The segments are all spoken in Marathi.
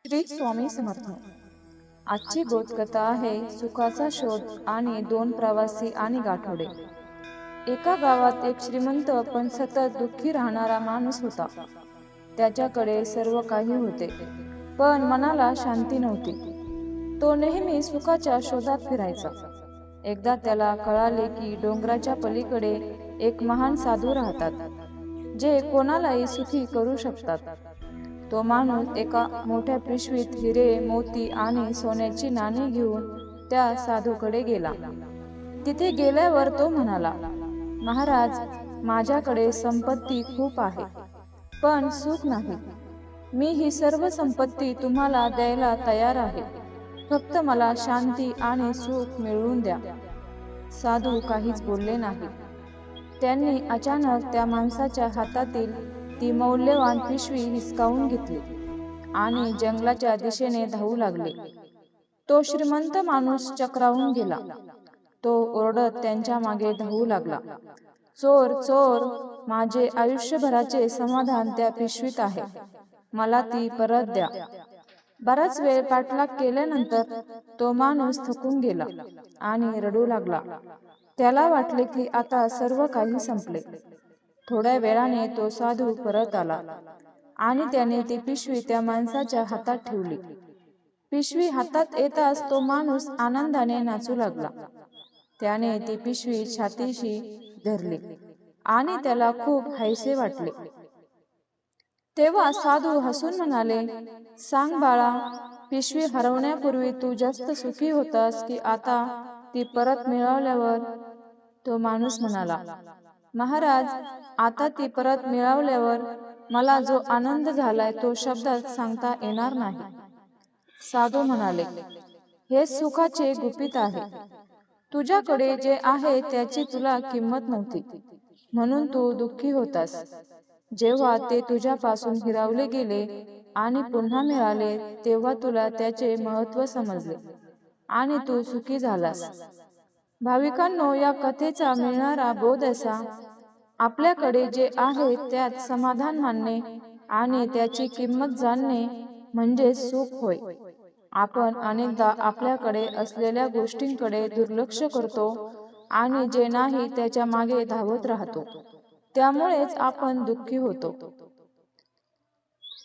श्री स्वामी समर्थ। आजची बोधकथा आहे सुखाचा शोध आणि दोन प्रवासी आणि गाठोडे। एका गावात एक श्रीमंत पण सतत दुःखी राहणारा माणूस होता। त्याच्याकडे सर्व काही होते, पण मनाला शांती नव्हती। तो नेहमी सुखाच्या शोधात फिरायचा। एकदा त्याला कळाले की डोंगराच्या पलीकडे एक महान साधू राहतात, जे कोणालाही सुखी करू शकतात। तो माणूस एका मोठ्या पिशवीत हिरे, मोती आणि सोन्याची नाणी घेऊन त्या साधूकडे गेला। तिथे गेल्यावर तो म्हणाला, महाराज, माझ्याकडे संपत्ती खूप आहे, पण सुख नाही। मी ही सर्व संपत्ती तुम्हाला द्यायला तयार आहे, फक्त मला शांती आणि सुख मिळवून द्या। साधू काहीच बोलले नाही। त्यांनी अचानक त्या माणसाच्या हातातील ती मौल्यवान पिशवी हिसकावून घेतली आणि जंगलाच्या दिशेने धावू लागले। तो श्रीमंत माणूस चक्रावून गेला। तो ओरडत त्यांच्या मागे धावू लागला, चोर चोर, माझे आयुष्यभराचे समाधान त्या पिशवीत आहे, मला ती परत द्या। बराच वेळ पाठलाग केल्यानंतर तो माणूस थकून गेला आणि रडू लागला। त्याला वाटले की आता सर्व काही संपले। थोड्या वेळाने तो साधू परत आला आणि त्याने ती पिशवी त्या माणसाच्या हातात ठेवली। पिशवी हातात येताच तो माणूस आनंदाने नाचू लागला। त्याने ती पिशवी छातीशी धरली आणि त्याला खूप हायसे वाटले। तेव्हा साधू हसून म्हणाले, सांग बाळा, पिशवी हरवण्यापूर्वी तू जास्त सुखी होतास की आता ती परत मिळवल्यावर? तो माणूस म्हणाला, महाराज, आता ती परत मिळवल्यावर मला जो आनंद झालाय तो शब्दात सांगता येणार नाही। साधू म्हणाले, हे सुखाचे गुपित आहे। तुझ्याकडे जे आहे त्याची तुला किंमत नव्हती, म्हणून तू दुःखी होतास। जेव्हा ते तुझ्यापासून हिरावले गेले आणि पुन्हा मिळाले, तेव्हा तुला त्याचे महत्त्व समजले आणि तू सुखी झालास। भाविकांनो, या कथेचा मिळणारा बोध असा, आपल्याकडे जे आहे त्यात समाधान मानणे आणि त्याची किंमत जाणणे म्हणजे सुख होय। आपण अनेकदा आपल्याकडे असलेल्या गोष्टींकडे दुर्लक्ष करतो आणि जे नाही त्याच्या मागे धावत राहतो, त्यामुळेच आपण दुःखी होतो।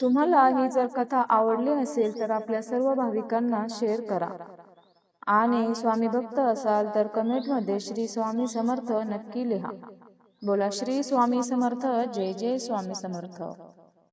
तुम्हाला ही जर कथा आवडली असेल तर आपल्या सर्व भाविकांना शेअर करा आणि स्वामी भक्त असाल तर कमेंटमध्ये श्री स्वामी समर्थ नक्की लिहा। बोला श्री स्वामी समर्थ, जय जय स्वामी समर्थ।